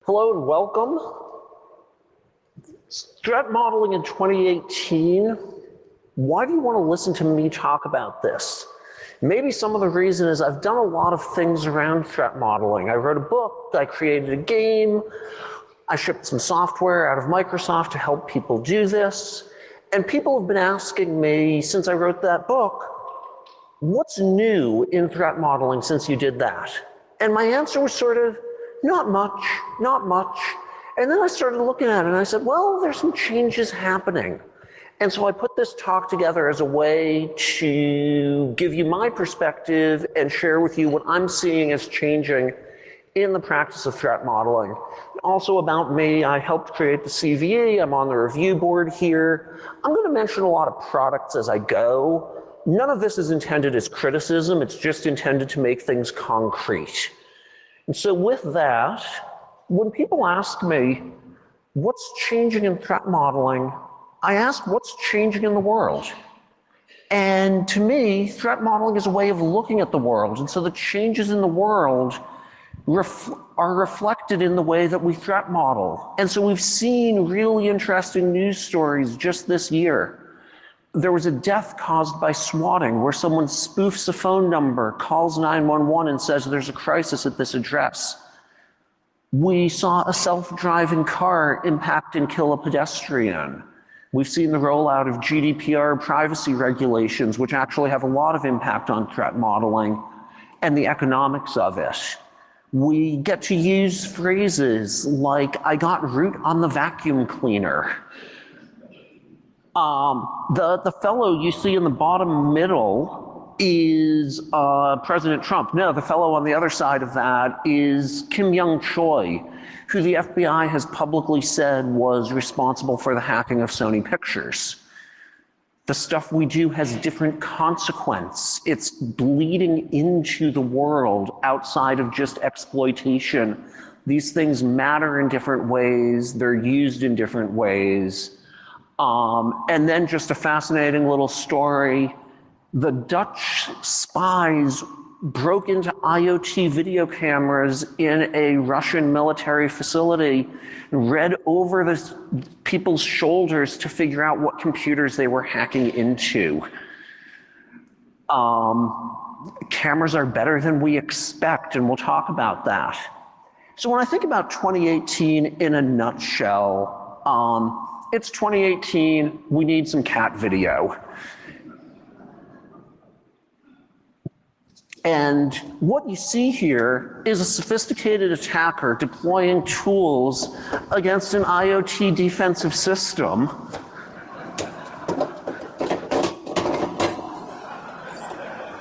Hello and welcome. Threat modeling in 2018. Why do you want to listen to me talk about this? Maybe some of the reason is I've done a lot of things around threat modeling. I wrote a book, I created a game, I shipped some software out of Microsoft to help people do this. And people have been asking me since I wrote that book, what's new in threat modeling since you did that? And my answer was sort of, not much, not much. And then I started looking at it and I said, well, there's some changes happening. And so I put this talk together as a way to give you my perspective and share with you what I'm seeing as changing in the practice of threat modeling. Also about me, I helped create the CVE, I'm on the review board here. I'm going to mention a lot of products as I go. None of this is intended as criticism, it's just intended to make things concrete. And so with that, when people ask me, what's changing in threat modeling, I ask what's changing in the world. And to me, threat modeling is a way of looking at the world. And so the changes in the world are reflected in the way that we threat model. And so we've seen really interesting news stories just this year. There was a death caused by swatting where someone spoofs a phone number, calls 911 and says there's a crisis at this address. We saw a self-driving car impact and kill a pedestrian. We've seen the rollout of GDPR privacy regulations, which actually have a lot of impact on threat modeling and the economics of it. We get to use phrases like, I got root on the vacuum cleaner. The fellow you see in the bottom middle is President Trump. No, the fellow on the other side of that is Kim Young Choi, who the FBI has publicly said was responsible for the hacking of Sony Pictures. The stuff we do has different consequence. It's bleeding into the world outside of just exploitation. These things matter in different ways. They're used in different ways. And then just a fascinating little story. The Dutch spies broke into IoT video cameras in a Russian military facility, read over the people's shoulders to figure out what computers they were hacking into. Cameras are better than we expect, and we'll talk about that. So when I think about 2018 in a nutshell, it's 2018, we need some cat video. And what you see here is a sophisticated attacker deploying tools against an IoT defensive system.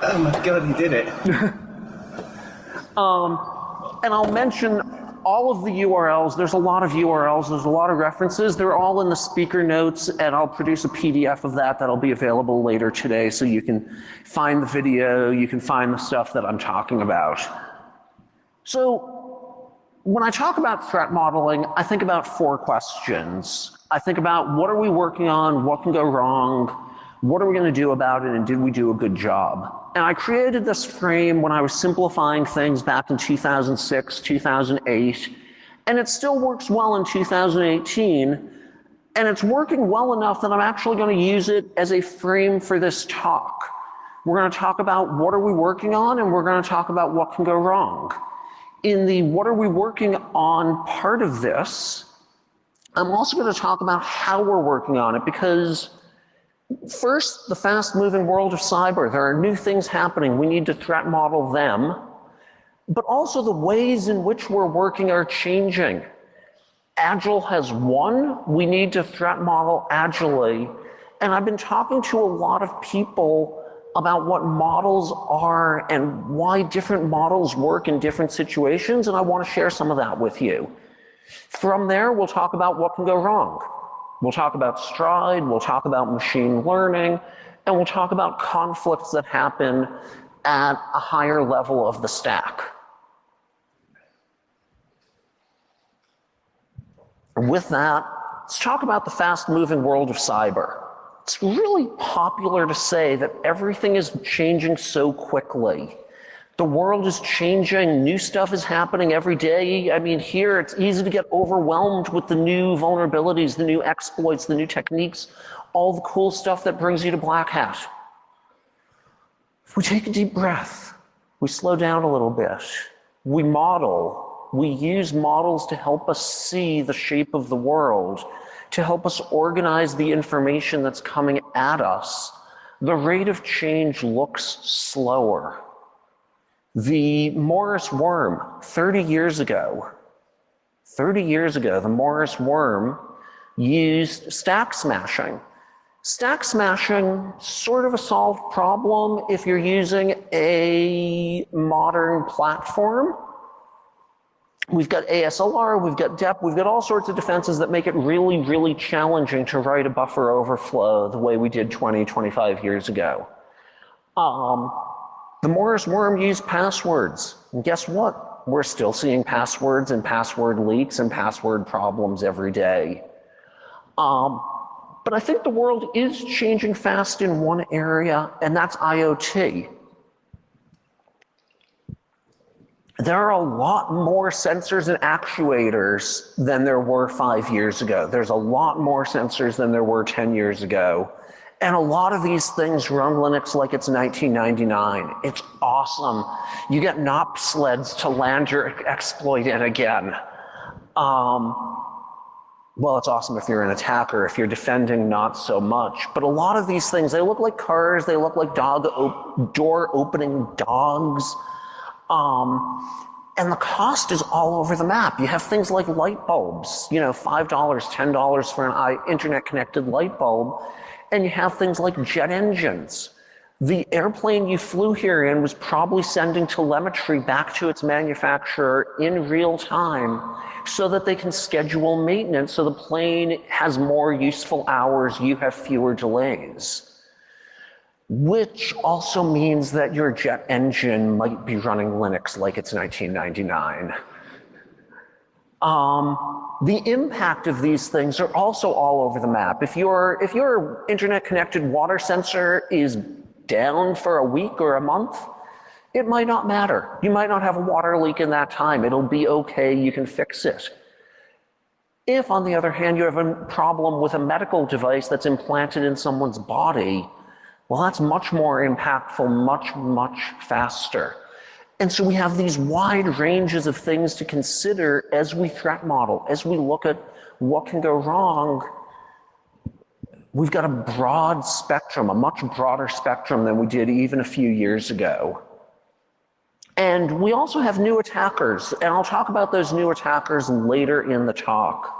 Oh my God, he did it. And I'll mention all of the URLs. There's a lot of URLs, there's a lot of references. They're all in the speaker notes, and I'll produce a PDF of that that'll be available later today so you can find the video, you can find the stuff that I'm talking about. So when I talk about threat modeling, I think about four questions. I think about what are we working on, what can go wrong, what are we going to do about it, and did we do a good job? And I created this frame when I was simplifying things back in 2006, 2008, and it still works well in 2018, and it's working well enough that I'm actually going to use it as a frame for this talk. We're going to talk about what are we working on, and we're going to talk about what can go wrong. In the what are we working on part of this, I'm also going to talk about how we're working on it, because first, the fast-moving world of cyber. There are new things happening. We need to threat model them. But also the ways in which we're working are changing. Agile has won. We need to threat model agilely. And I've been talking to a lot of people about what models are and why different models work in different situations, and I want to share some of that with you. From there, we'll talk about what can go wrong. We'll talk about Stride, we'll talk about machine learning, and we'll talk about conflicts that happen at a higher level of the stack. With that, let's talk about the fast-moving world of cyber. It's really popular to say that everything is changing so quickly. The world is changing, new stuff is happening every day. I mean, here it's easy to get overwhelmed with the new vulnerabilities, the new exploits, the new techniques, all the cool stuff that brings you to Black Hat. If we take a deep breath, we slow down a little bit, we model, we use models to help us see the shape of the world, to help us organize the information that's coming at us, the rate of change looks slower. The Morris worm, 30 years ago, the Morris worm used stack smashing. Stack smashing, sort of a solved problem if you're using a modern platform. We've got ASLR, we've got DEP, we've got all sorts of defenses that make it really, really challenging to write a buffer overflow the way we did 20, 25 years ago. The Morris worm used passwords. And guess what? We're still seeing passwords and password leaks and password problems every day. But I think the world is changing fast in one area, and that's IoT. There are a lot more sensors and actuators than there were 5 years ago. There's a lot more sensors than there were 10 years ago. And a lot of these things run Linux like it's 1999. It's awesome. You get NOP sleds to land your exploit in again. Well, it's awesome if you're an attacker. If you're defending, not so much. But a lot of these things, they look like cars. They look like door opening dogs. And the cost is all over the map. You have things like light bulbs, you know, $5, $10 for an internet connected light bulb. And you have things like jet engines. The airplane you flew here in was probably sending telemetry back to its manufacturer in real time so that they can schedule maintenance so the plane has more useful hours, you have fewer delays. Which also means that your jet engine might be running Linux like it's 1999. The impact of these things are also all over the map. If your internet connected water sensor is down for a week or a month, it might not matter. You might not have a water leak in that time. It'll be okay, you can fix it. If, on the other hand, you have a problem with a medical device that's implanted in someone's body, well, that's much more impactful, much, much faster. And so we have these wide ranges of things to consider as we threat model, as we look at what can go wrong. We've got a broad spectrum, a much broader spectrum than we did even a few years ago. And we also have new attackers, and I'll talk about those new attackers later in the talk.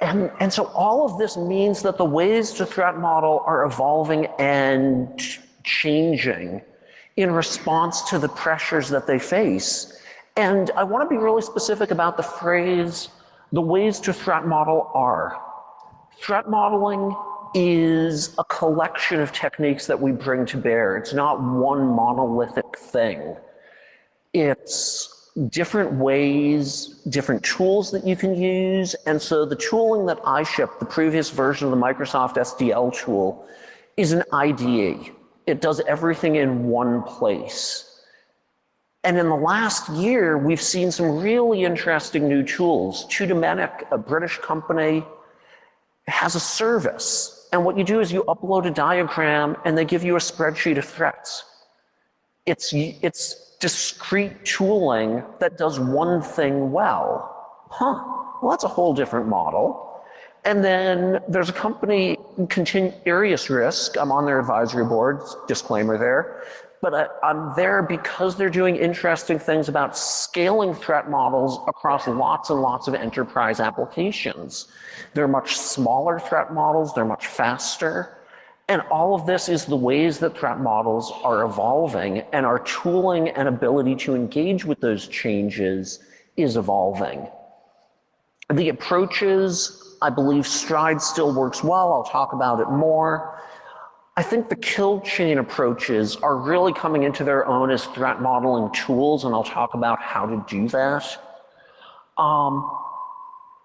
And so all of this means that the ways to threat model are evolving and changing in response to the pressures that they face. And I want to be really specific about the phrase, the ways to threat model are. Threat modeling is a collection of techniques that we bring to bear. It's not one monolithic thing. It's different ways, different tools that you can use. And so the tooling that I shipped, the previous version of the Microsoft SDL tool, is an IDE. It does everything in one place. And in the last year, we've seen some really interesting new tools. Tudomenic, a British company, has a service. And what you do is you upload a diagram and they give you a spreadsheet of threats. It's discrete tooling that does one thing well. Well, that's a whole different model. And then there's a company, Arius Risk, I'm on their advisory board, disclaimer there, but I'm there because they're doing interesting things about scaling threat models across lots and lots of enterprise applications. They're much smaller threat models, they're much faster, and all of this is the ways that threat models are evolving, and our tooling and ability to engage with those changes is evolving. The approaches, I believe Stride still works well. I'll talk about it more. I think the kill chain approaches are really coming into their own as threat modeling tools, and I'll talk about how to do that.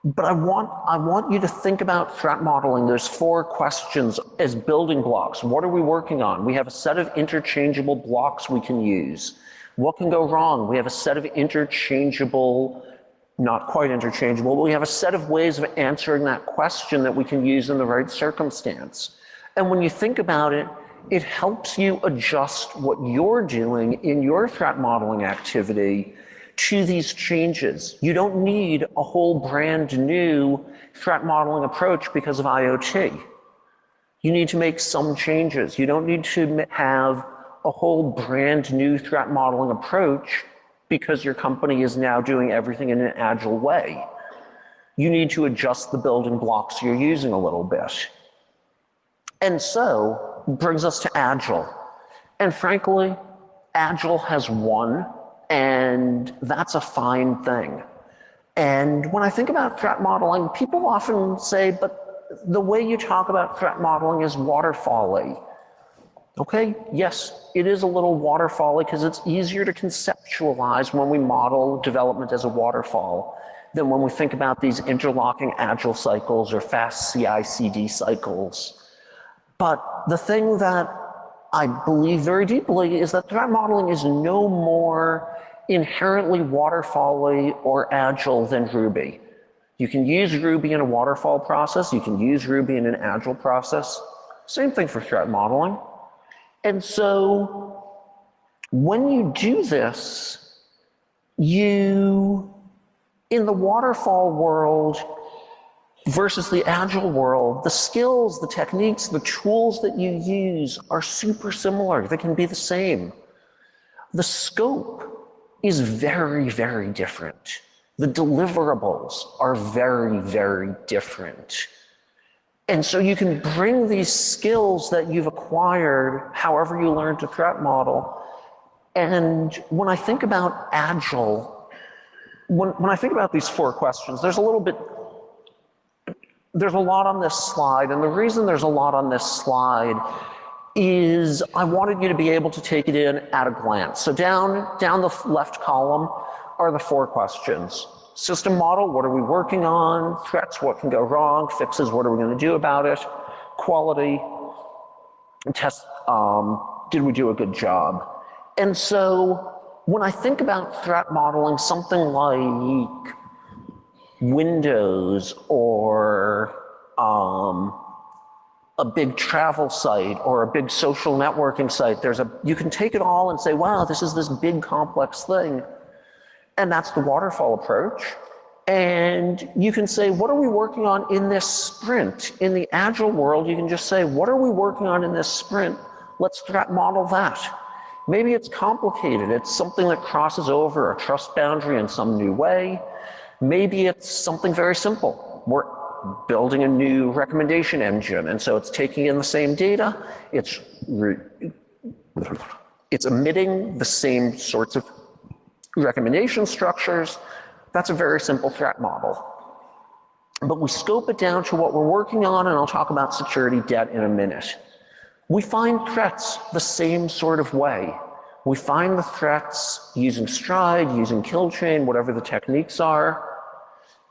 But I want you to think about threat modeling. There's 4 questions as building blocks. What are we working on? We have a set of interchangeable blocks we can use. What can go wrong? We have a set of interchangeable, not quite interchangeable, but we have a set of ways of answering that question that we can use in the right circumstance. And when you think about it, it helps you adjust what you're doing in your threat modeling activity to these changes. You don't need a whole brand new threat modeling approach because of IoT. You need to make some changes. You don't need to have a whole brand new threat modeling approach because your company is now doing everything in an agile way. You need to adjust the building blocks you're using a little bit. And so brings us to Agile. And frankly, Agile has won, and that's a fine thing. And when I think about threat modeling, people often say, but the way you talk about threat modeling is waterfall-y. Okay, yes, it is a little waterfall-y because it's easier to conceptualize when we model development as a waterfall than when we think about these interlocking agile cycles or fast CI/CD cycles. But the thing that I believe very deeply is that threat modeling is no more inherently waterfall-y or agile than Ruby. You can use Ruby in a waterfall process, you can use Ruby in an agile process. Same thing for threat modeling. And so when you do this, in the waterfall world versus the agile world, the skills, the techniques, the tools that you use are super similar. They can be the same. The scope is very, very different. The deliverables are very, very different. And so you can bring these skills that you've acquired, however you learn to threat model. And when I think about Agile, when I think about these 4 questions, there's a lot on this slide. And the reason there's a lot on this slide is I wanted you to be able to take it in at a glance. So down the left column are the 4 questions. System model, what are we working on? Threats, what can go wrong? Fixes, what are we going to do about it? Quality, test, did we do a good job? And so when I think about threat modeling, something like Windows or a big travel site or a big social networking site, you can take it all and say, wow, this is this big complex thing. And that's the waterfall approach. And you can say, what are we working on in this sprint? In the agile world, you can just say, what are we working on in this sprint? Let's threat model that. Maybe it's complicated. It's something that crosses over a trust boundary in some new way. Maybe it's something very simple. We're building a new recommendation engine, and so it's taking in the same data. It's emitting the same sorts of recommendation structures. That's a very simple threat model. But we scope it down to what we're working on, and I'll talk about security debt in a minute. We find threats the same sort of way. We find the threats using Stride, using Killchain, whatever the techniques are,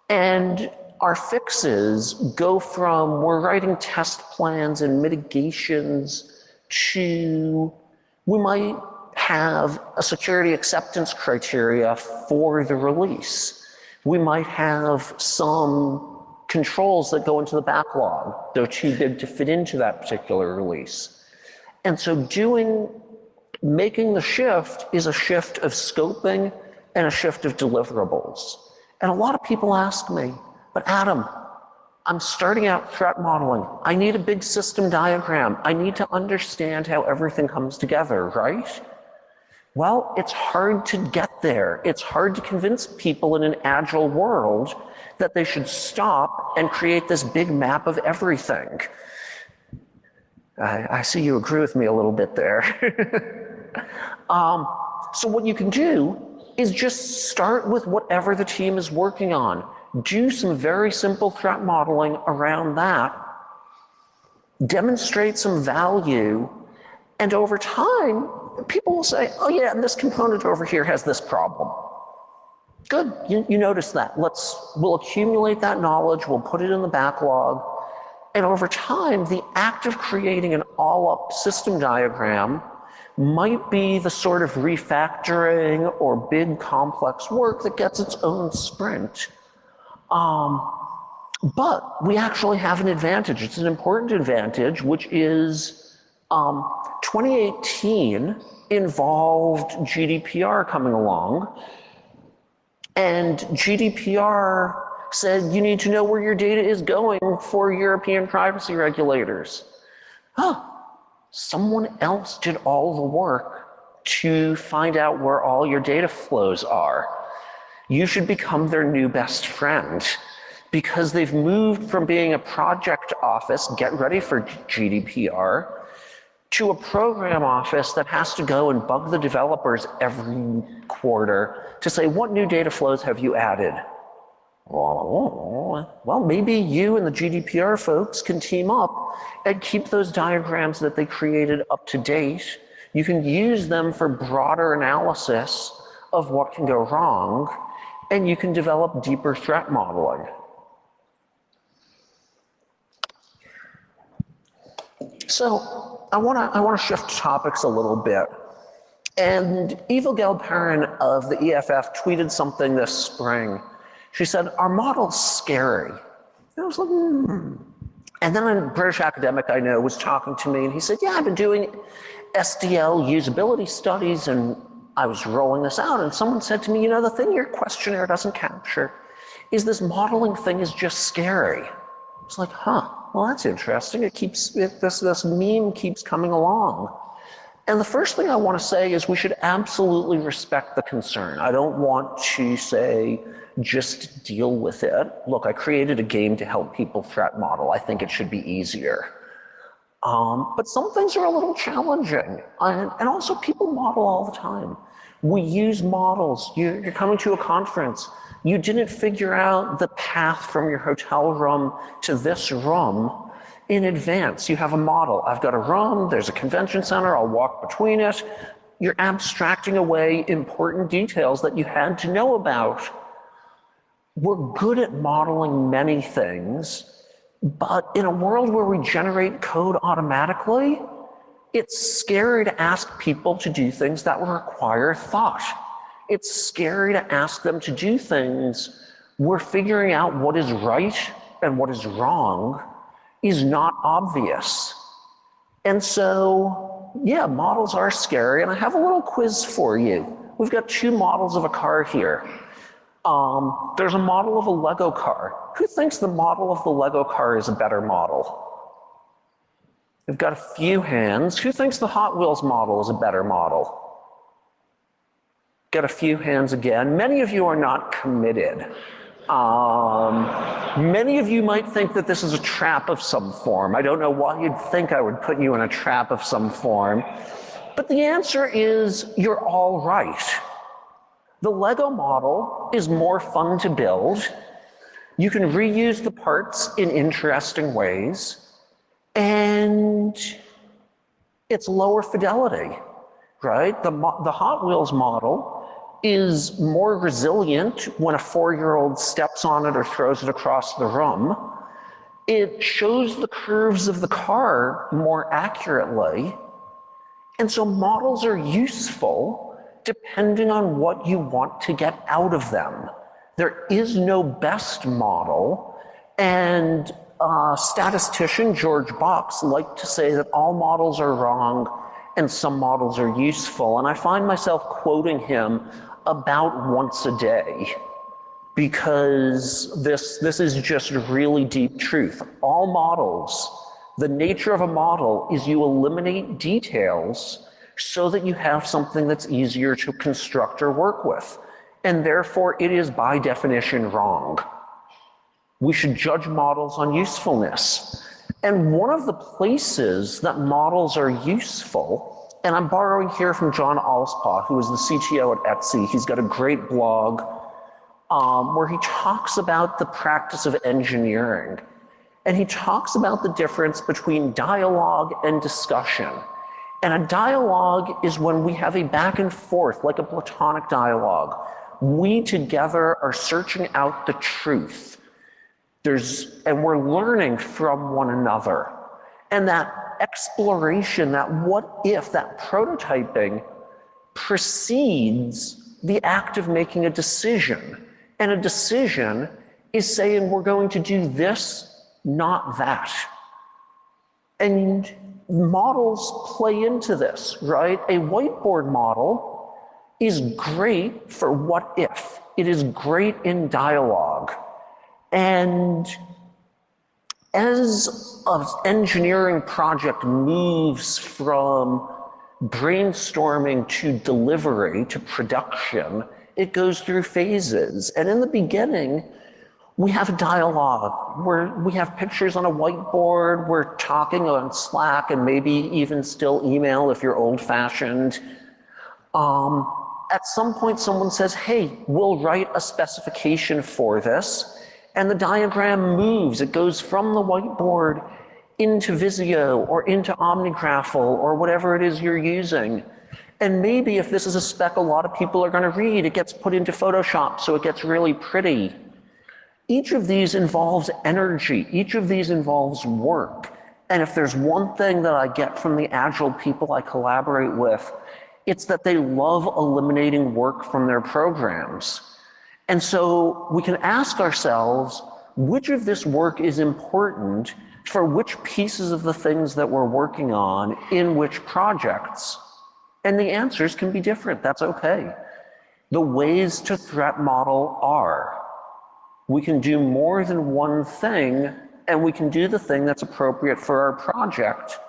and our fixes go from we're writing test plans and mitigations to we might have a security acceptance criteria for the release. We might have some controls that go into the backlog. They're too big to fit into that particular release. And so making the shift is a shift of scoping and a shift of deliverables. And a lot of people ask me, but Adam, I'm starting out threat modeling. I need a big system diagram. I need to understand how everything comes together, right? Well, it's hard to get there. It's hard to convince people in an agile world that they should stop and create this big map of everything. I see you agree with me a little bit there. So what you can do is just start with whatever the team is working on. Do some very simple threat modeling around that. Demonstrate some value. And over time, people will say, oh yeah, and this component over here has this problem. Good, you notice that. We'll accumulate that knowledge, we'll put it in the backlog, and over time, the act of creating an all-up system diagram might be the sort of refactoring or big complex work that gets its own sprint. But we actually have an advantage. It's an important advantage, which is 2018 involved GDPR coming along. And GDPR said you need to know where your data is going for European privacy regulators. Someone else did all the work to find out where all your data flows are. You should become their new best friend because they've moved from being a project office, get ready for GDPR, to a program office that has to go and bug the developers every quarter to say, what new data flows have you added? Well, maybe you and the GDPR folks can team up and keep those diagrams that they created up to date. You can use them for broader analysis of what can go wrong, and you can develop deeper threat modeling. So I want to shift topics a little bit. And Eva Gelperin of the EFF tweeted something this spring. She said, our model's scary. And I was like, And then a British academic I know was talking to me and he said, yeah, I've been doing SDL usability studies and I was rolling this out and someone said to me, you know, the thing your questionnaire doesn't capture is this modeling thing is just scary. It's like, well, that's interesting. This meme keeps coming along. And the first thing I want to say is we should absolutely respect the concern. I don't want to say, just deal with it. Look, I created a game to help people threat model. I think it should be easier. But some things are a little challenging. And also people model all the time. We use models. You're coming to a conference. You didn't figure out the path from your hotel room to this room in advance. You have a model. I've got a room, there's a convention center, I'll walk between it. You're abstracting away important details that you had to know about. We're good at modeling many things, but in a world where we generate code automatically, it's scary to ask people to do things that will require thought. It's scary to ask them to do things where figuring out what is right and what is wrong is not obvious. And so, yeah, models are scary, and I have a little quiz for you. We've got two models of a car here. There's a model of a Lego car. Who thinks the model of the Lego car is a better model? We've got a few hands. Who thinks the Hot Wheels model is a better model? Got a few hands again. Many of you are not committed. Many of you might think that this is a trap of some form. I don't know why you'd think I would put you in a trap of some form. But the answer is you're all right. The Lego model is more fun to build. You can reuse the parts in interesting ways. And it's lower fidelity, right? The Hot Wheels model is more resilient when a 4-year-old steps on it or throws it across the room. It shows the curves of the car more accurately. And so models are useful depending on what you want to get out of them. There is no best model. And statistician George Box liked to say that all models are wrong and some models are useful. And I find myself quoting him about once a day because this is just really deep truth. All models, the nature of a model is you eliminate details so that you have something that's easier to construct or work with. And therefore it is by definition wrong. We should judge models on usefulness. And one of the places that models are useful, and I'm borrowing here from John Allspaw, who is the CTO at Etsy. He's got a great blog where he talks about the practice of engineering. And he talks about the difference between dialogue and discussion. And a dialogue is when we have a back and forth, like a platonic dialogue, we together are searching out the truth. And we're learning from one another. And that exploration, that what if, that prototyping precedes the act of making a decision. And a decision is saying we're going to do this, not that. And models play into this, right? A whiteboard model is great for what if. It is great in dialogue. And as an engineering project moves from brainstorming to delivery to production, it goes through phases. And in the beginning, we have a dialogue where we have pictures on a whiteboard, we're talking on Slack and maybe even still email if you're old-fashioned. At some point, someone says, hey, we'll write a specification for this. And the diagram moves. It goes from the whiteboard into Visio or into OmniGraffle or whatever it is you're using. And maybe if this is a spec a lot of people are going to read, it gets put into Photoshop so it gets really pretty. Each of these involves energy. Each of these involves work. And if there's one thing that I get from the Agile people I collaborate with, it's that they love eliminating work from their programs. And so we can ask ourselves, which of this work is important for which pieces of the things that we're working on in which projects? And the answers can be different. That's okay. The ways to threat model are, we can do more than one thing, and we can do the thing that's appropriate for our project.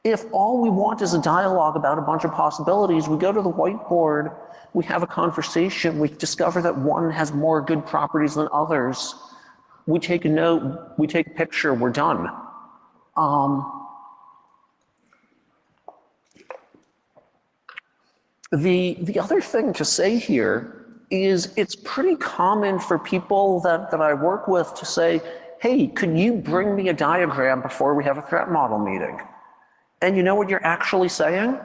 If all we want is a dialogue about a bunch of possibilities, we go to the whiteboard, we have a conversation, we discover that one has more good properties than others. We take a note, we take a picture, we're done. The other thing to say here is it's pretty common for people that I work with to say, hey, could you bring me a diagram before we have a threat model meeting? And you know what you're actually saying?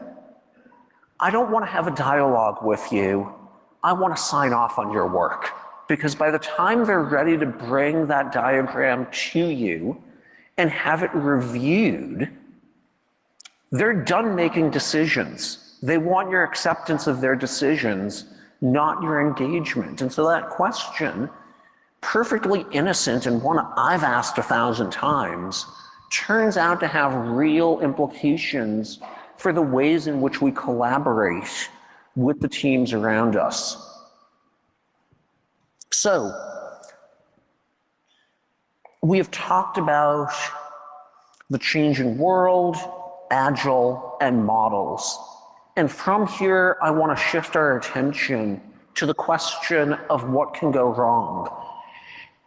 I don't want to have a dialogue with you. I want to sign off on your work. Because by the time they're ready to bring that diagram to you and have it reviewed, they're done making decisions. They want your acceptance of their decisions, not your engagement. And so that question, perfectly innocent and one I've asked 1,000 times, turns out to have real implications for the ways in which we collaborate with the teams around us. So, we have talked about the changing world, Agile, and models. And from here, I want to shift our attention to the question of what can go wrong.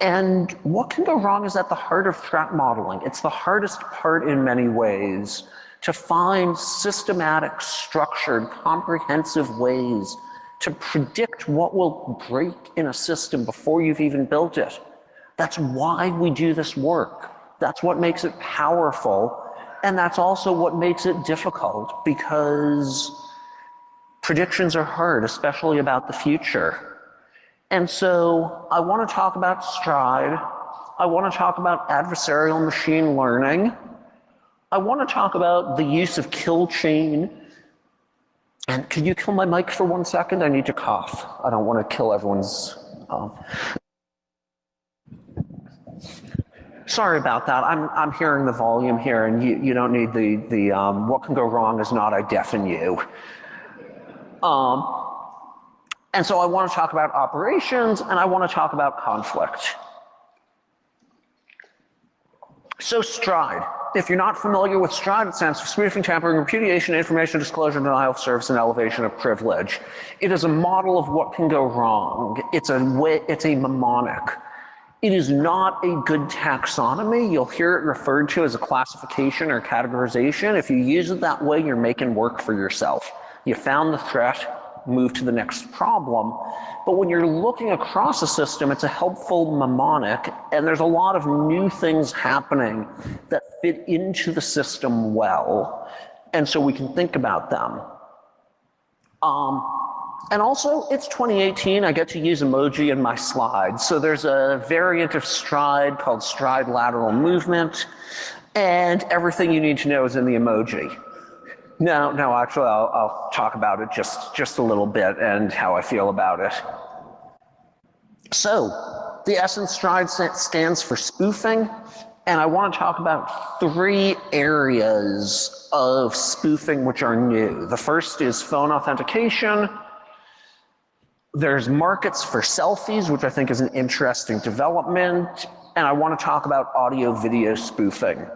And what can go wrong is at the heart of threat modeling. It's the hardest part in many ways to find systematic, structured, comprehensive ways to predict what will break in a system before you've even built it. That's why we do this work. That's what makes it powerful. And that's also what makes it difficult, because predictions are hard, especially about the future. And so I want to talk about Stride. I want to talk about adversarial machine learning. I want to talk about the use of kill chain. And can you kill my mic for 1 second? I need to cough. I don't want to kill everyone's. Sorry about that. I'm hearing the volume here, and you don't need the what can go wrong is not I deafen you. And so I want to talk about operations, and I want to talk about conflict. So Stride. If you're not familiar with Stride, it stands for spoofing, tampering, repudiation, information disclosure, denial of service, and elevation of privilege. It is a model of what can go wrong. It's a mnemonic. It is not a good taxonomy. You'll hear it referred to as a classification or categorization. If you use it that way, you're making work for yourself. You found the threat, move to the next problem. But when you're looking across a system, it's a helpful mnemonic, and there's a lot of new things happening that fit into the system well, and so we can think about them. And also, it's 2018, I get to use emoji in my slides. So there's a variant of Stride called Stride Lateral Movement, and everything you need to know is in the emoji. No, actually, I'll talk about it just a little bit and how I feel about it. So, the S in Stride stands for spoofing, and I want to talk about 3 areas of spoofing which are new. The first is phone authentication. There's markets for selfies, which I think is an interesting development, and I want to talk about audio-video spoofing.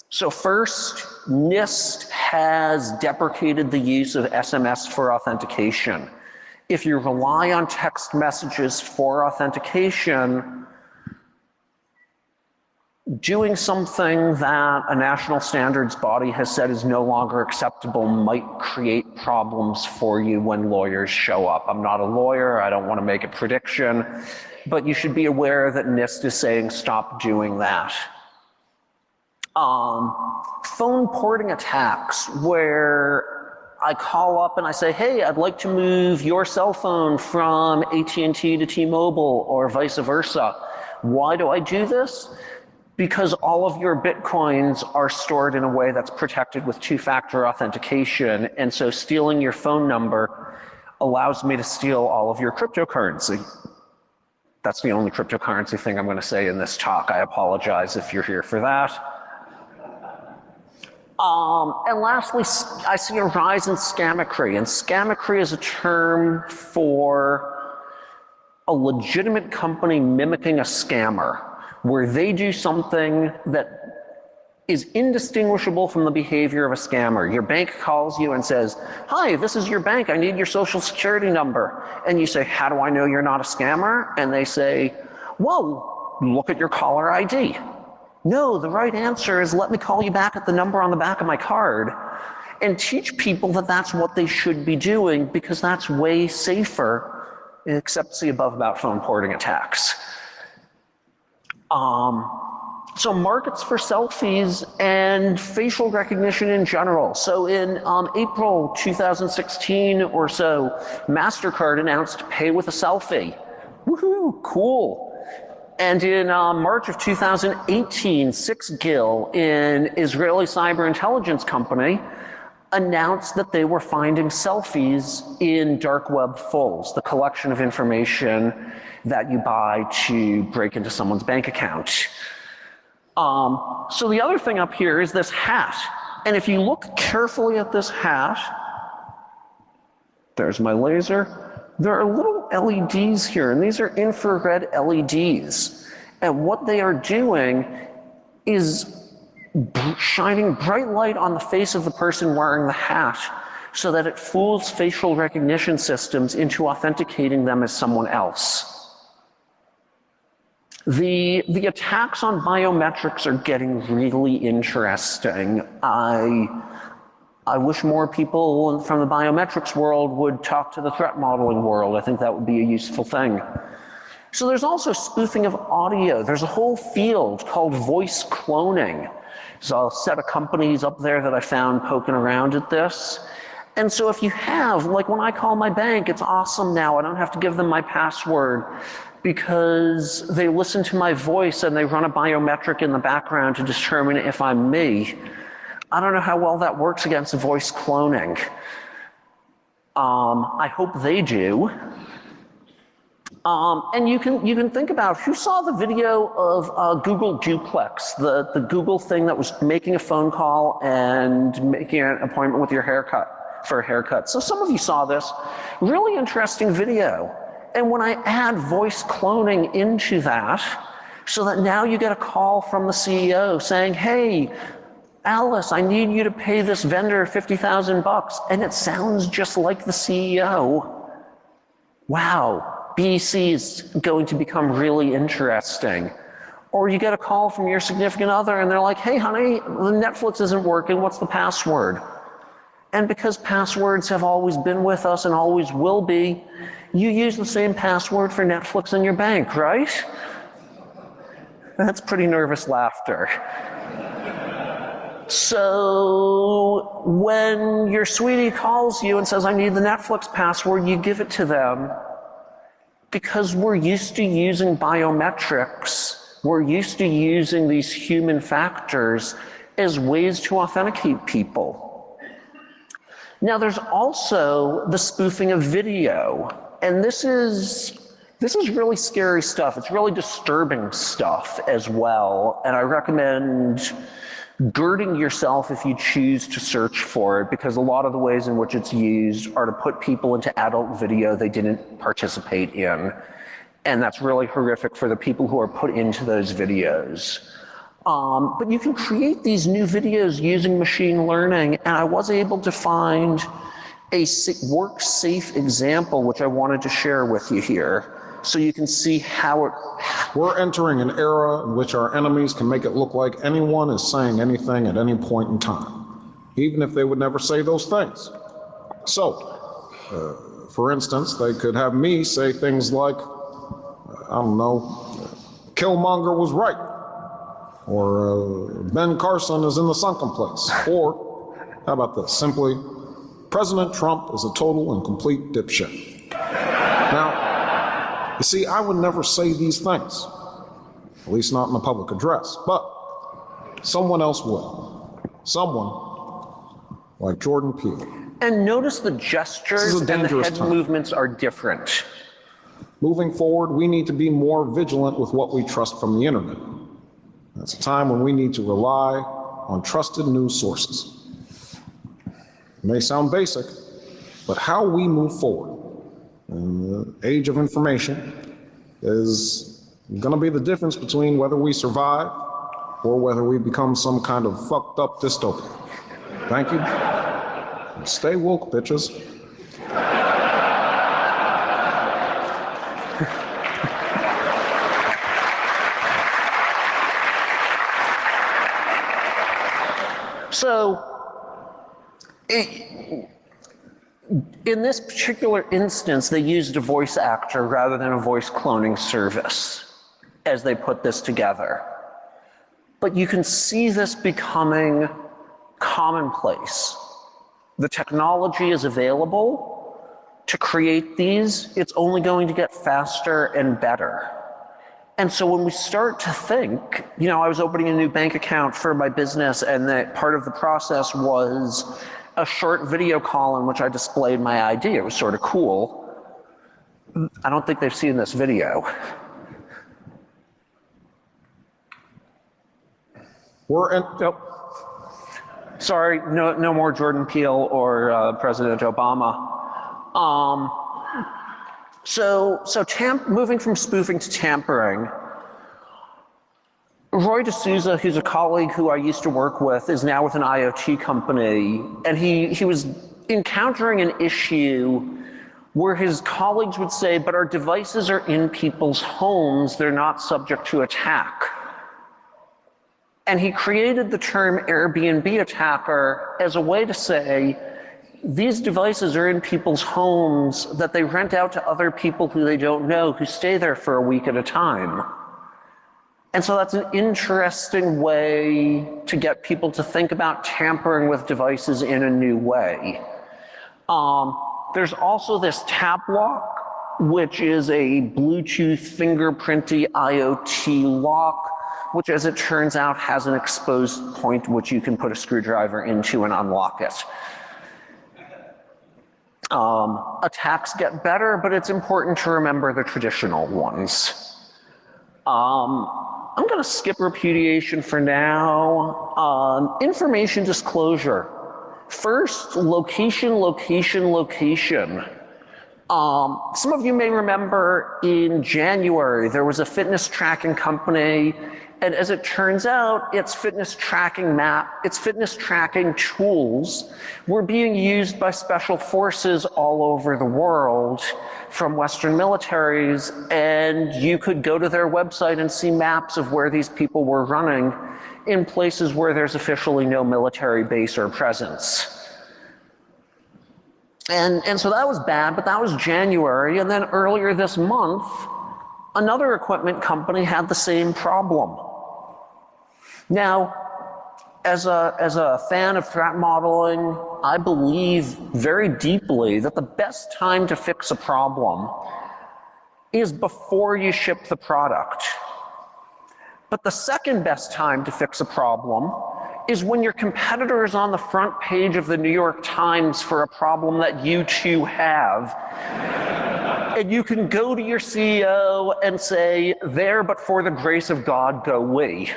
So first, NIST has deprecated the use of SMS for authentication. If you rely on text messages for authentication, doing something that a national standards body has said is no longer acceptable might create problems for you when lawyers show up. I'm not a lawyer, I don't want to make a prediction, but you should be aware that NIST is saying stop doing that. Phone porting attacks, where I call up and I say, hey, I'd like to move your cell phone from AT&T to T-Mobile or vice versa. Why do I do this? Because all of your Bitcoins are stored in a way that's protected with 2-factor authentication, and so stealing your phone number allows me to steal all of your cryptocurrency. That's the only cryptocurrency thing I'm going to say in this talk. I apologize if you're here for that. And lastly, I see a rise in scammetry, and scammetry is a term for a legitimate company mimicking a scammer, where they do something that is indistinguishable from the behavior of a scammer. Your bank calls you and says, hi, this is your bank, I need your social security number. And you say, how do I know you're not a scammer? And they say, well, look at your caller ID. No, the right answer is let me call you back at the number on the back of my card, and teach people that that's what they should be doing, because that's way safer, except see above about phone porting attacks. So markets for selfies and facial recognition in general. So in April 2016 or so, MasterCard announced pay with a selfie. Woohoo, cool. And in March of 2018, 6GIL, an Israeli cyber intelligence company, announced that they were finding selfies in dark web fulls, the collection of information that you buy to break into someone's bank account. So the other thing up here is this hat. And if you look carefully at this hat, there's my laser. There are little LEDs here, and these are infrared LEDs. And what they are doing is shining bright light on the face of the person wearing the hat so that it fools facial recognition systems into authenticating them as someone else. The attacks on biometrics are getting really interesting. I wish more people from the biometrics world would talk to the threat modeling world. I think that would be a useful thing. So there's also spoofing of audio. There's a whole field called voice cloning. There's a set of companies up there that I found poking around at this. And so if you have, like when I call my bank, it's awesome now. I don't have to give them my password because they listen to my voice and they run a biometric in the background to determine if I'm me. I don't know how well that works against voice cloning. I hope they do. And you can think about who saw the video of Google Duplex, the Google thing that was making a phone call and making an appointment with your for a haircut. So some of you saw this. Really interesting video. And when I add voice cloning into that, so that now you get a call from the CEO saying, hey, Alice, I need you to pay this vendor $50,000, and it sounds just like the CEO. Wow, BC is going to become really interesting. Or you get a call from your significant other and they're like, hey honey, the Netflix isn't working, what's the password? And because passwords have always been with us and always will be, you use the same password for Netflix in your bank, right? That's pretty nervous laughter. So when your sweetie calls you and says, I need the Netflix password, you give it to them because we're used to using biometrics. We're used to using these human factors as ways to authenticate people. Now there's also the spoofing of video, and this is really scary stuff. It's really disturbing stuff as well, and I recommend girding yourself if you choose to search for it, because a lot of the ways in which it's used are to put people into adult video they didn't participate in, and that's really horrific for the people who are put into those videos. But you can create these new videos using machine learning, and I was able to find a work-safe example which I wanted to share with you here, so you can see how it... We're entering an era in which our enemies can make it look like anyone is saying anything at any point in time, even if they would never say those things. So, for instance, they could have me say things like, I don't know, Killmonger was right, or Ben Carson is in the sunken place, or, how about this, simply, President Trump is a total and complete dipshit. Now, you see, I would never say these things, at least not in a public address, but someone else will. Someone like Jordan Peele. And notice the gestures and the head movements are different. Moving forward, we need to be more vigilant with what we trust from the internet. It's a time when we need to rely on trusted news sources. It may sound basic, but how we move forward in the age of information is going to be the difference between whether we survive or whether we become some kind of fucked up dystopia. Thank you. And stay woke, bitches. So, in this particular instance, they used a voice actor rather than a voice cloning service as they put this together. But you can see this becoming commonplace. The technology is available to create these. It's only going to get faster and better. And so when we start to think, you know, I was opening a new bank account for my business, and that part of the process was a short video call in which I displayed my ID. It was sort of cool. I don't think they've seen this video. Nope. Sorry, no more Jordan Peele or President Obama. Moving from spoofing to tampering, Roy D'Souza, who's a colleague who I used to work with, is now with an IoT company, and he was encountering an issue where his colleagues would say, but our devices are in people's homes, they're not subject to attack. And he created the term Airbnb attacker as a way to say, these devices are in people's homes that they rent out to other people who they don't know, who stay there for a week at a time. And so that's an interesting way to get people to think about tampering with devices in a new way. There's also this Tap Lock, which is a Bluetooth fingerprinty IoT lock, which, as it turns out, has an exposed point which you can put a screwdriver into and unlock it. Attacks get better, but it's important to remember the traditional ones. I'm going to skip repudiation for now. Information disclosure. First, location. Some of you may remember in January, there was a fitness tracking company, and as it turns out, its fitness tracking tools were being used by special forces all over the world from Western militaries, and you could go to their website and see maps of where these people were running in places where there's officially no military base or presence. And so that was bad, but that was January, and then earlier this month, another equipment company had the same problem. Now, as a fan of threat modeling, I believe very deeply that the best time to fix a problem is before you ship the product. But the second best time to fix a problem is when your competitor is on the front page of the New York Times for a problem that you too have. And you can go to your CEO and say, there, but for the grace of God, go we.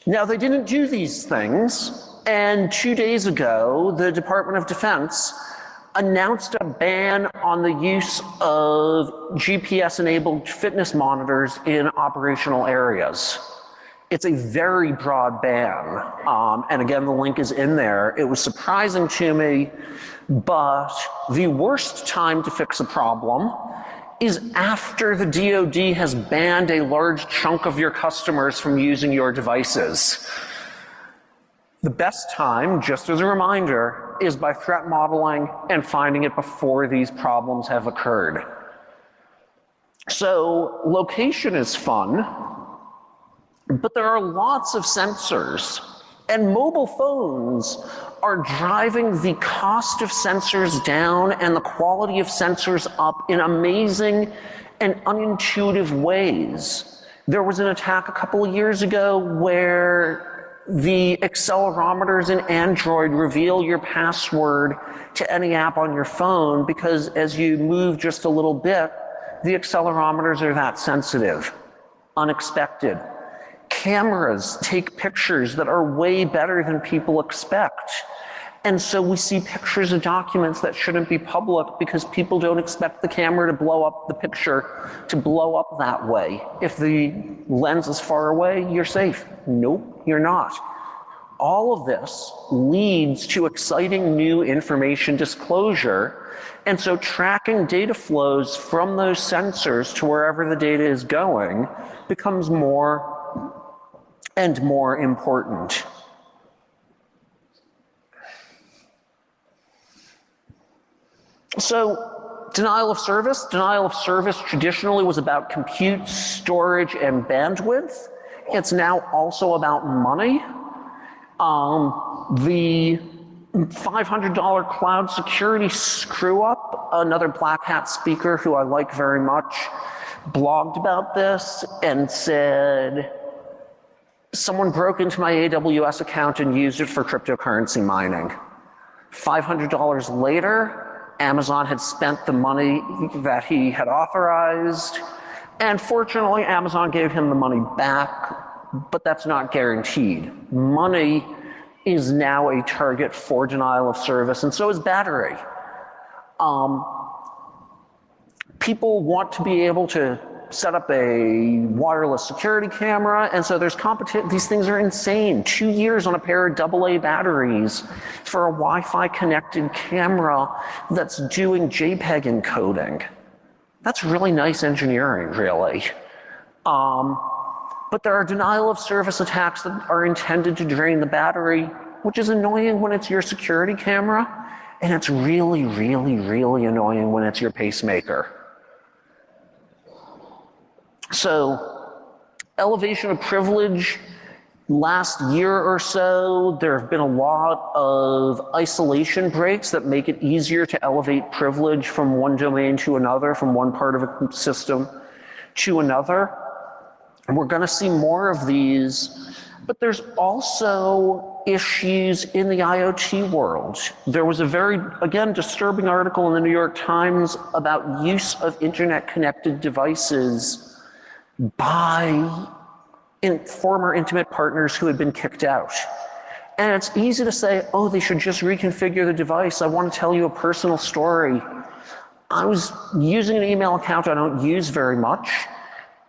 Now, they didn't do these things, and 2 days ago, the Department of Defense announced a ban on the use of GPS-enabled fitness monitors in operational areas. It's a very broad ban, and again, the link is in there. It was surprising to me, but the worst time to fix a problem is after the DoD has banned a large chunk of your customers from using your devices. The best time, just as a reminder, is by threat modeling and finding it before these problems have occurred. So location is fun, but there are lots of sensors, and mobile phones are driving the cost of sensors down and the quality of sensors up in amazing and unintuitive ways. There was an attack a couple of years ago where the accelerometers in Android reveal your password to any app on your phone because as you move just a little bit, the accelerometers are that sensitive. Unexpected. Cameras take pictures that are way better than people expect. And so we see pictures of documents that shouldn't be public because people don't expect the camera to blow up the picture to blow up that way. If the lens is far away, you're safe. Nope, you're not. All of this leads to exciting new information disclosure. And so tracking data flows from those sensors to wherever the data is going becomes more and more important. So denial of service traditionally was about compute, storage, and bandwidth. It's now also about money. The $500 cloud security screw up, another black hat speaker who I like very much, blogged about this and said, someone broke into my AWS account and used it for cryptocurrency mining. $500 later, Amazon had spent the money that he had authorized, and fortunately, Amazon gave him the money back, but that's not guaranteed. Money is now a target for denial of service, and so is battery. People want to be able to set up a wireless security camera, and so there's competition. These things are insane. 2 years on a pair of AA batteries for a Wi-Fi connected camera that's doing JPEG encoding. That's really nice engineering, really. But there are denial of service attacks that are intended to drain the battery, which is annoying when it's your security camera, and it's really, really, really annoying when it's your pacemaker. So, elevation of privilege, last year or so, there have been a lot of isolation breaks that make it easier to elevate privilege from one domain to another, from one part of a system to another. And we're going to see more of these, but there's also issues in the IoT world. There was a very, again, disturbing article in the New York Times about use of internet-connected devices by former intimate partners who had been kicked out. And it's easy to say, oh, they should just reconfigure the device. I want to tell you a personal story. I was using an email account I don't use very much.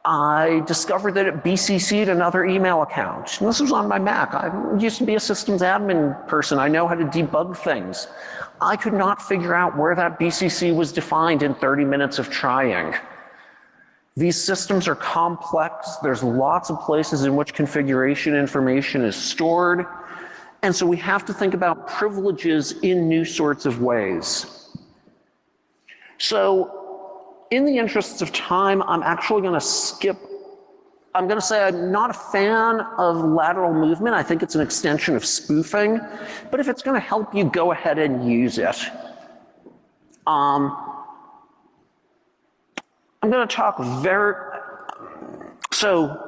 I discovered that it BCC'd another email account. And this was on my Mac. I used to be a systems admin person. I know how to debug things. I could not figure out where that BCC was defined in 30 minutes of trying. These systems are complex. There's lots of places in which configuration information is stored. And so we have to think about privileges in new sorts of ways. So in the interests of time, I'm actually going to skip I'm going to say I'm not a fan of lateral movement. I think it's an extension of spoofing. But if it's going to help you, go ahead and use it. I'm going to talk so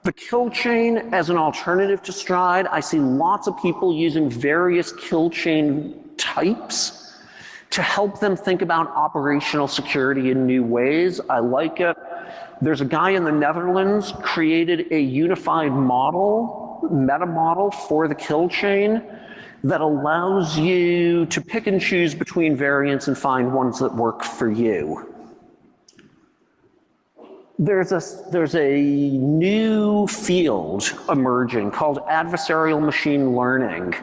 the kill chain as an alternative to Stride, I see lots of people using various kill chain types to help them think about operational security in new ways. I like it. There's a guy in the Netherlands created a unified model, meta model for the kill chain that allows you to pick and choose between variants and find ones that work for you. There's a new field emerging called adversarial machine learning.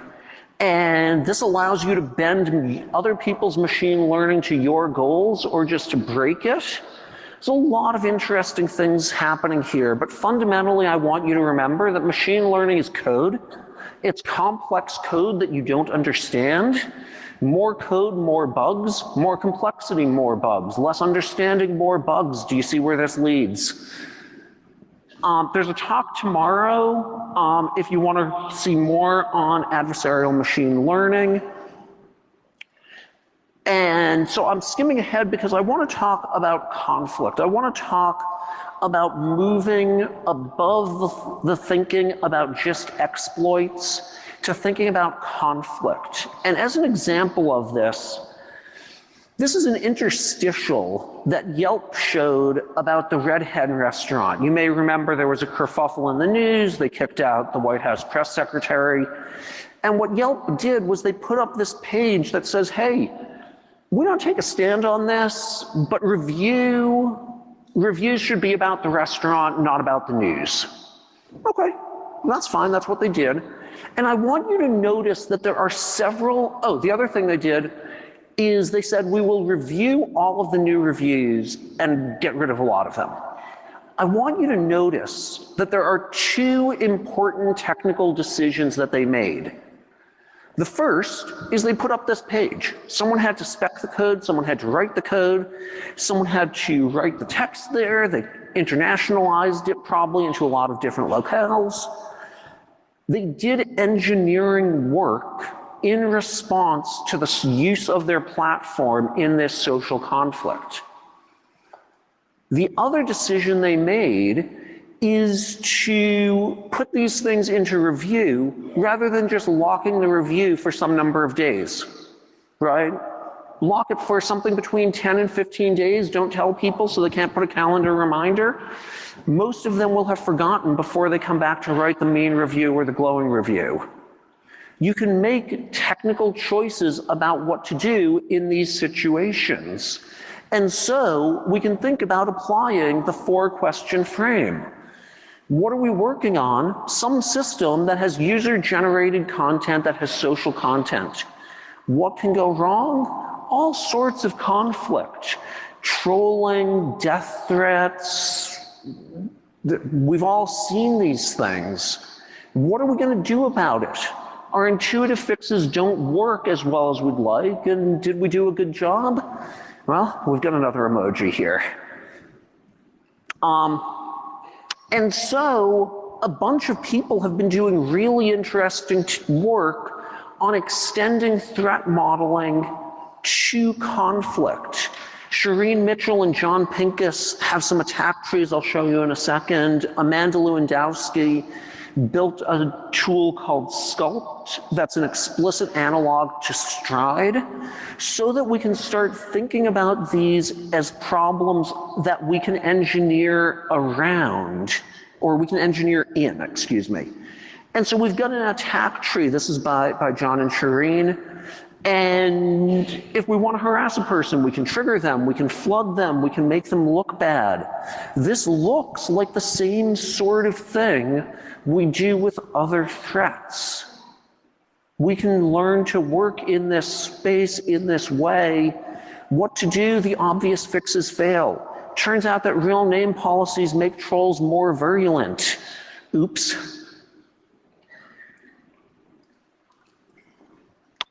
And this allows you to bend other people's machine learning to your goals or just to break it. There's a lot of interesting things happening here, but fundamentally I want you to remember that machine learning is code. It's complex code that you don't understand. More code, more bugs. More complexity, more bugs. Less understanding, more bugs. Do you see where this leads? There's a talk tomorrow if you want to see more on adversarial machine learning. And so I'm skimming ahead because I want to talk about conflict. I want to talk about moving above the thinking about just exploits to thinking about conflict. And as an example of this is an interstitial that Yelp showed about the Red Hen restaurant. You may remember there was a kerfuffle in the news. They kicked out the White House press secretary. And what Yelp did was they put up this page that says, hey, we don't take a stand on this, but reviews should be about the restaurant, not about the news. Okay, that's fine, that's what they did. And I want you to notice that there are several, the other thing they did is they said, we will review all of the new reviews and get rid of a lot of them. I want you to notice that there are two important technical decisions that they made. The first is they put up this page. Someone had to spec the code, someone had to write the code, someone had to write the text there, they internationalized it probably into a lot of different locales. They did engineering work in response to the use of their platform in this social conflict. The other decision they made is to put these things into review rather than just locking the review for some number of days, right? Lock it for something between 10 and 15 days. Don't tell people so they can't put a calendar reminder. Most of them will have forgotten before they come back to write the mean review or the glowing review. You can make technical choices about what to do in these situations. And so we can think about applying the 4-question frame. What are we working on? Some system that has user-generated content, that has social content. What can go wrong? All sorts of conflict. Trolling, death threats. We've all seen these things. What are we going to do about it? Our intuitive fixes don't work as well as we'd like, and did we do a good job? Well, we've got another emoji here. And so a bunch of people have been doing really interesting work on extending threat modeling to conflict. Shireen Mitchell and John Pincus have some attack trees I'll show you in a second. Amanda Lewandowski built a tool called Sculpt that's an explicit analog to Stride so that we can start thinking about these as problems that we can engineer around, or we can engineer in, excuse me. And so we've got an attack tree. This is by John and Shireen. And if we want to harass a person, we can trigger them, we can flood them, we can make them look bad. This looks like the same sort of thing we do with other threats. We can learn to work in this space in this way. What to do? The obvious fixes fail. Turns out that real name policies make trolls more virulent. Oops.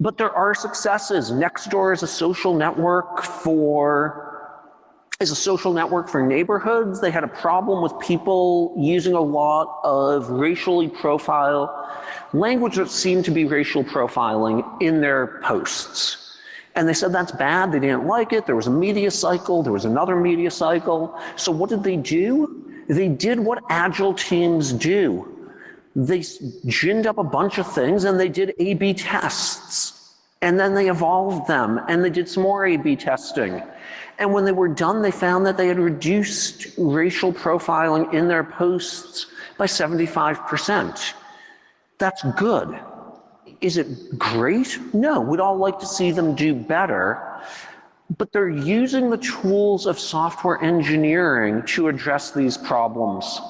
But there are successes. Nextdoor is a social network for as a social network for neighborhoods. They had a problem with people using a lot of racially profile language that seemed to be racial profiling in their posts. And they said that's bad, they didn't like it, there was a media cycle, there was another media cycle. So what did they do? They did what agile teams do. They ginned up a bunch of things and they did A/B tests. And then they evolved them and they did some more A/B testing. And when they were done, they found that they had reduced racial profiling in their posts by 75%. That's good. Is it great? No, we'd all like to see them do better, but they're using the tools of software engineering to address these problems.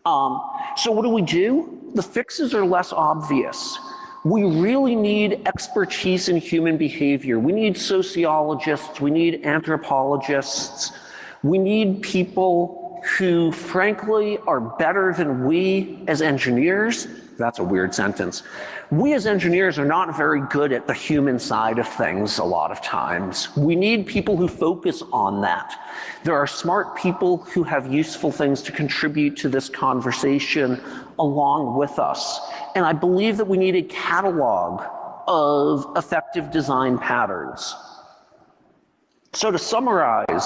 So what do? The fixes are less obvious. We really need expertise in human behavior. We need sociologists, we need anthropologists, we need people who frankly are better than we as engineers. That's a weird sentence. We as engineers are not very good at the human side of things a lot of times. We need people who focus on that. There are smart people who have useful things to contribute to this conversation along with us. And I believe that we need a catalog of effective design patterns. So to summarize,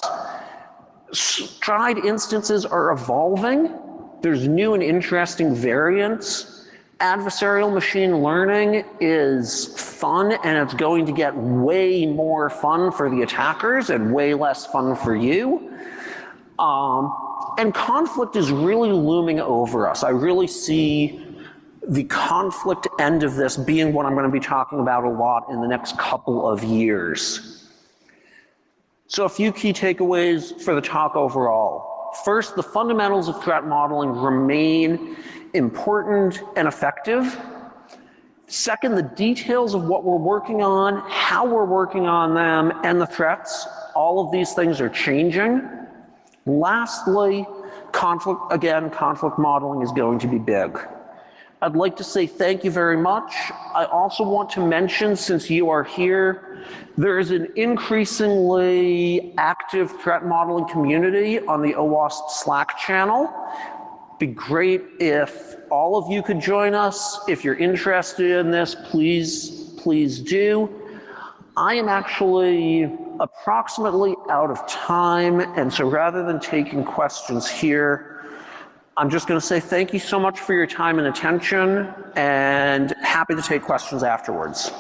Stride instances are evolving. There's new and interesting variants. Adversarial machine learning is fun, and it's going to get way more fun for the attackers and way less fun for you. And conflict is really looming over us. I really see the conflict end of this being what I'm going to be talking about a lot in the next couple of years. So a few key takeaways for the talk overall. First, the fundamentals of threat modeling remain important and effective. Second, the details of what we're working on, how we're working on them, and the threats, all of these things are changing. Lastly, conflict modeling is going to be big. I'd like to say thank you very much. I also want to mention, since you are here, there is an increasingly active threat modeling community on the OWASP Slack channel. Be great if all of you could join us. If you're interested in this, please do. I am actually approximately out of time, and so rather than taking questions here, I'm just going to say thank you so much for your time and attention, and happy to take questions afterwards.